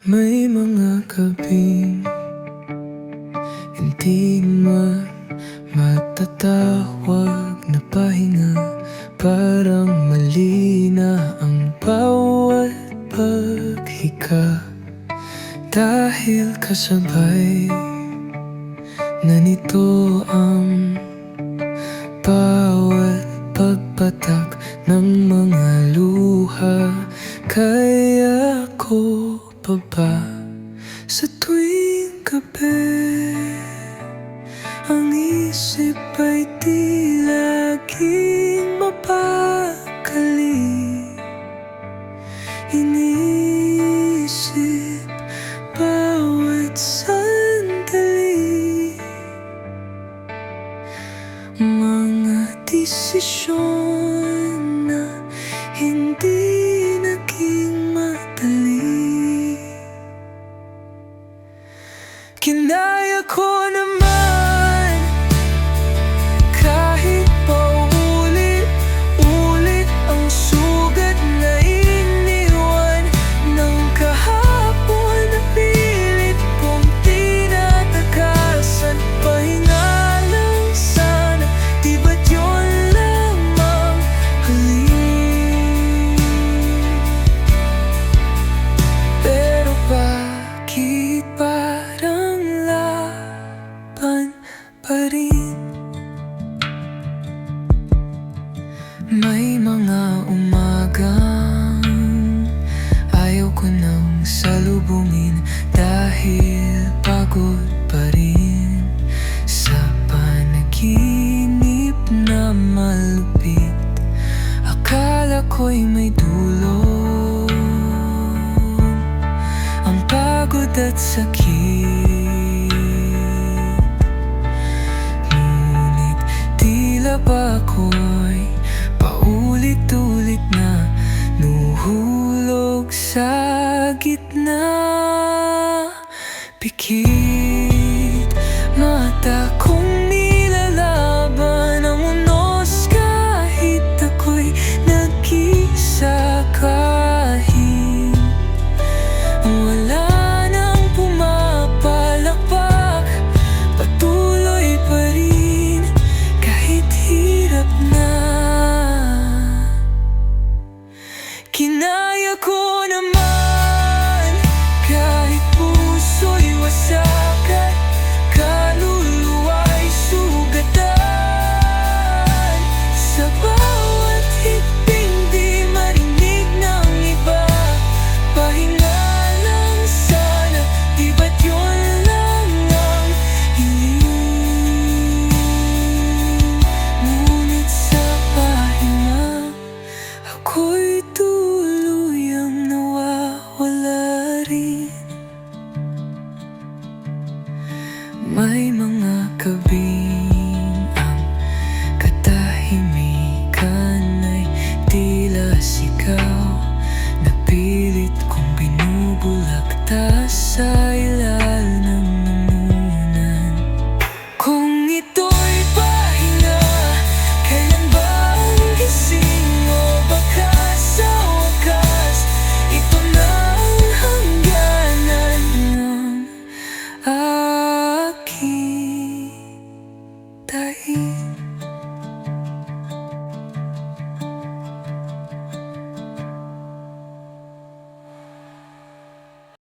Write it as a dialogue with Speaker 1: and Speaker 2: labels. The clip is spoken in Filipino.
Speaker 1: May mga gabing hindi man matatawag na pahinga. Parang mali na ang bawat paghinga, dahil kasabay na nito ang bawat pagpatak ng mga luha. Kaya ko pa ba sa tuwing gabi ang isip ay di laging mapakali? Iniisip bawat sandali, mga desisyon na hindi naging madali. Kinaya ko naman kahit paulit-ulit ang sugat na iniwan ng kahapon na pilit kong tinatakasan. Pahinga lang sana, di ba't yun lamang halin? Pero bakit parang laban pa rin? May mga umagang ayaw ko nang salubungin dahil pagod pa rin sa panaginip na malupit. Akala ko'y may dulo ang pagod at sakit, ngunit tila ba ako'y paulit-ulit na nuhulog sa gitna. Pikit mata kong nilalaban ang unos kahit ako'y nag-isa. Kahit wala nang pumapalakpak, patuloy pa rin kahit hirap na. Kinaya ko naman